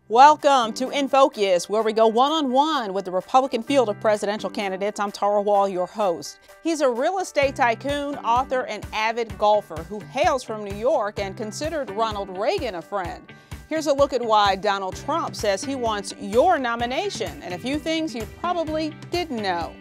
Welcome to In Focus, where we go one-on-one with the Republican field of presidential candidates. I'm Tara Wall, your host. He's a real estate tycoon, author, and avid golfer who hails from New York and considered Ronald Reagan a friend. Here's a look at why Donald Trump says he wants your nomination and a few things you probably didn't know.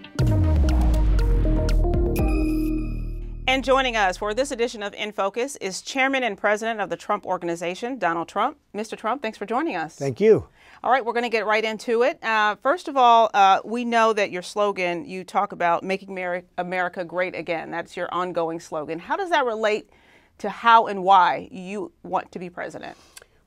And joining us for this edition of In Focus is Chairman and President of the Trump Organization, Donald Trump. Mr. Trump, thanks for joining us. Thank you. All right, we're going to get right into it. First of all, we know that your slogan, you talk about making America great again. That's your ongoing slogan. How does that relate to how and why you want to be president?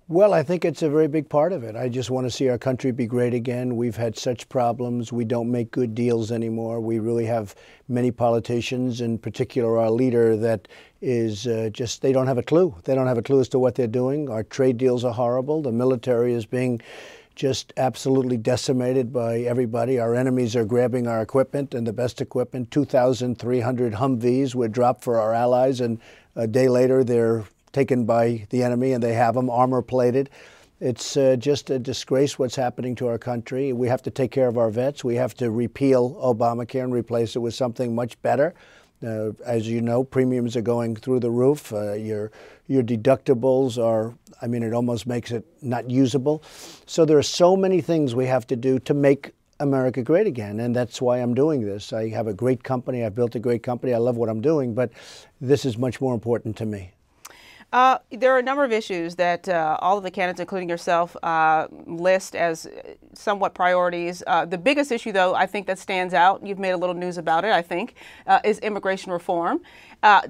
Well, I think it's a very big part of it. I just want to see our country be great again. We've had such problems. We don't make good deals anymore. We really have many politicians, in particular our leader, that is they don't have a clue. They don't have a clue as to what they're doing. Our trade deals are horrible. The military is being just absolutely decimated by everybody. Our enemies are grabbing our equipment, and the best equipment. 2,300 Humvees were dropped for our allies, and a day later they're taken by the enemy, and they have them armor-plated. It's just a disgrace what's happening to our country. We have to take care of our vets. We have to repeal Obamacare and replace it with something much better. As you know, premiums are going through the roof. Your deductibles are, it almost makes it not usable. So there are so many things we have to do to make America great again, and that's why I'm doing this. I have a great company. I've built a great company. I love what I'm doing, but this is much more important to me. There are a number of issues that all of the candidates, including yourself, list as somewhat priorities. The biggest issue, though, I think that stands out, you've made a little news about it, I think, is immigration reform.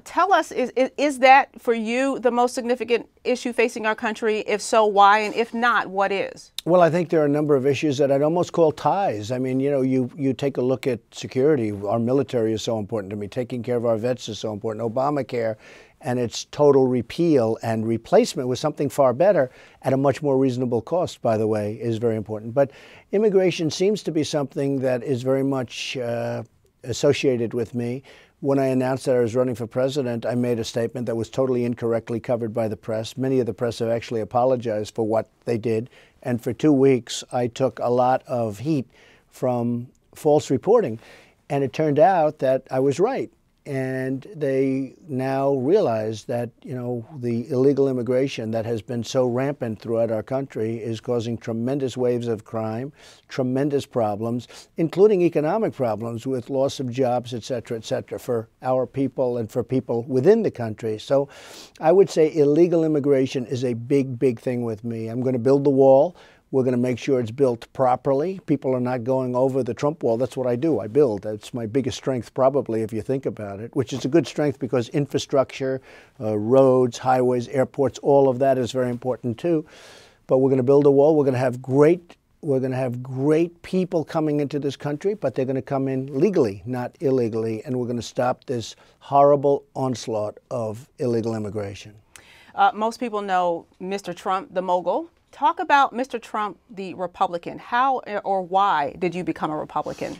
Tell us, is that for you the most significant issue facing our country? If so, why? And if not, what is? Well, I think there are a number of issues that I'd almost call ties. You take a look at security. Our military is so important to me. Taking care of our vets is so important. Obamacare and its total repeal and replacement with something far better at a much more reasonable cost, by the way, is very important. But immigration seems to be something that is very much associated with me. When I announced that I was running for president, I made a statement that was totally incorrectly covered by the press. Many of the press have actually apologized for what they did. And for 2 weeks, I took a lot of heat from false reporting. And it turned out that I was right. And they now realize that, the illegal immigration that has been so rampant throughout our country is causing tremendous waves of crime, tremendous problems, including economic problems with loss of jobs, et cetera, for our people and for people within the country. So I would say illegal immigration is a big, big thing with me. I'm going to build the wall. We're going to make sure it's built properly. People are not going over the Trump wall. That's what I do. I build. That's my biggest strength, probably, if you think about it, which is a good strength because infrastructure, roads, highways, airports, all of that is very important, too. But we're going to build a wall. We're going to have great people coming into this country, but they're going to come in legally, not illegally. And we're going to stop this horrible onslaught of illegal immigration. Most people know Mr. Trump, the mogul. Talk about Mr. Trump, the Republican. How or why did you become a Republican?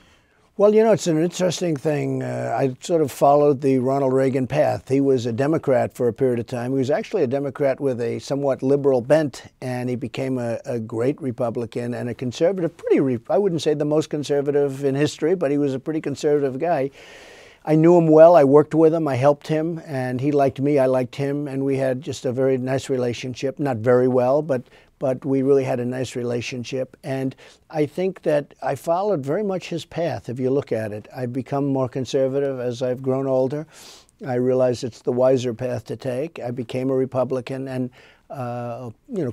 Well, it's an interesting thing. I sort of followed the Ronald Reagan path. He was a Democrat for a period of time. He was actually a Democrat with a somewhat liberal bent, and he became a great Republican and a conservative, I wouldn't say the most conservative in history, but he was a pretty conservative guy. I knew him well. I worked with him. I helped him, and he liked me. I liked him, and we had just a very nice relationship. Not very well, but we really had a nice relationship. And I think that I followed very much his path, if you look at it. I've become more conservative as I've grown older. I realized it's the wiser path to take. I became a Republican, and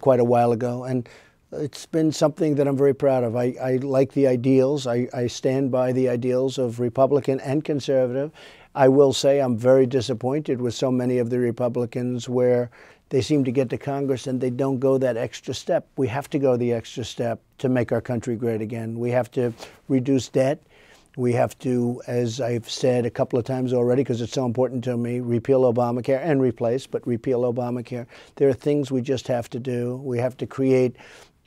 quite a while ago. And it's been something that I'm very proud of. I like the ideals. I stand by the ideals of Republican and conservative. I will say I'm very disappointed with so many of the Republicans where they seem to get to Congress and they don't go that extra step. We have to go the extra step to make our country great again. We have to reduce debt. We have to, as I've said a couple of times already, because it's so important to me, repeal Obamacare and replace, but repeal Obamacare. There are things we just have to do. We have to create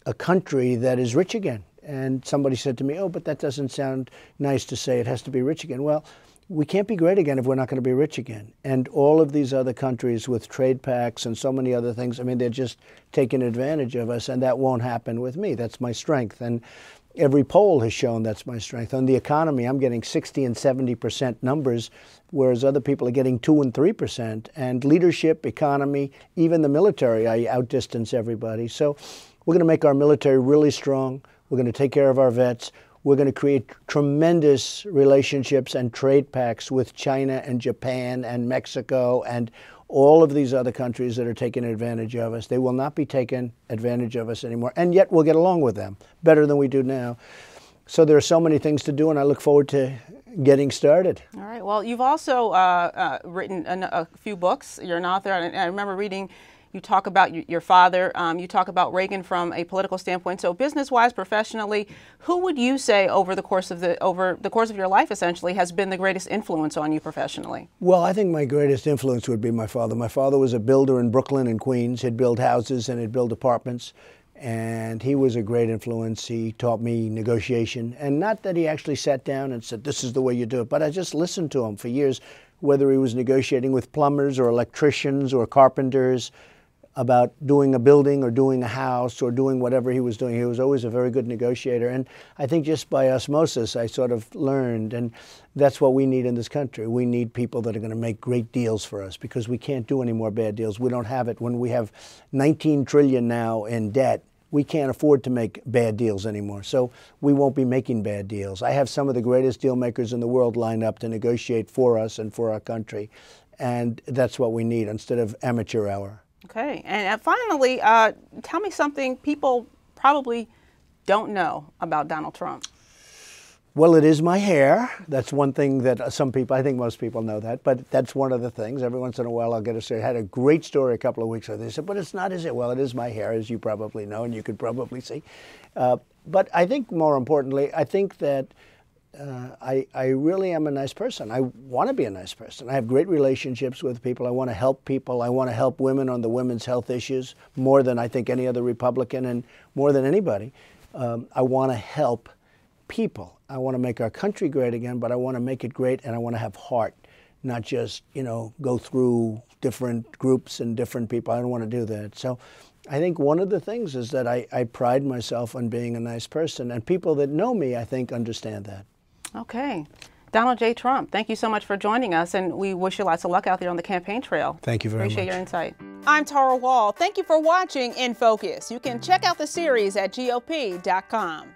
a country that is rich again. And somebody said to me, oh, but that doesn't sound nice to say. It has to be rich again. Well, we can't be great again if we're not going to be rich again. And all of these other countries with trade pacts and so many other things, I mean, they're just taking advantage of us, and that won't happen with me. That's my strength. And every poll has shown that's my strength. On the economy, I'm getting 60 and 70% numbers, whereas other people are getting 2 and 3%. And leadership, economy, even the military, I outdistance everybody. So we're going to make our military really strong. We're going to take care of our vets. We're going to create tremendous relationships and trade pacts with China and Japan and Mexico and all of these other countries that are taking advantage of us. They will not be taking advantage of us anymore, and yet we'll get along with them better than we do now. So there are so many things to do, and I look forward to getting started. All right. Well, you've also written a few books. You're an author, and I remember reading. You talk about your father. You talk about Reagan from a political standpoint. So, business-wise, professionally, who would you say over the course of your life, essentially, has been the greatest influence on you professionally? Well, I think my greatest influence would be my father. My father was a builder in Brooklyn and Queens. He'd build houses and he'd build apartments, and he was a great influence. He taught me negotiation, and not that he actually sat down and said, "This is the way you do it," but I just listened to him for years, whether he was negotiating with plumbers or electricians or carpenters, about doing a building or doing a house or doing whatever he was doing. He was always a very good negotiator. And I think just by osmosis, I sort of learned. And that's what we need in this country. We need people that are going to make great deals for us, because we can't do any more bad deals. We don't have it. When we have 19 trillion now in debt, we can't afford to make bad deals anymore. So we won't be making bad deals. I have some of the greatest deal makers in the world lined up to negotiate for us and for our country. And that's what we need instead of amateur hour. Okay, and finally, tell me something people probably don't know about Donald Trump. Well, it is my hair. That's one thing that some people, I think most people know that, but that's one of the things. Every once in a while I'll get a story. I had a great story a couple of weeks ago. They said, but it's not, is it? Well, it is my hair, as you probably know, and you could probably see. But I think more importantly, I think that I really am a nice person. I want to be a nice person. I have great relationships with people. I want to help people. I want to help women on the women's health issues more than I think any other Republican and more than anybody. I want to help people. I want to make our country great again, but I want to make it great, and I want to have heart, not just, go through different groups and different people. I don't want to do that. So I think one of the things is that I pride myself on being a nice person, and people that know me, I think, understand that. Okay. Donald J. Trump, thank you so much for joining us, and we wish you lots of luck out there on the campaign trail. Thank you very much. Appreciate your insight. I'm Tara Wall. Thank you for watching In Focus. You can check out the series at GOP.com.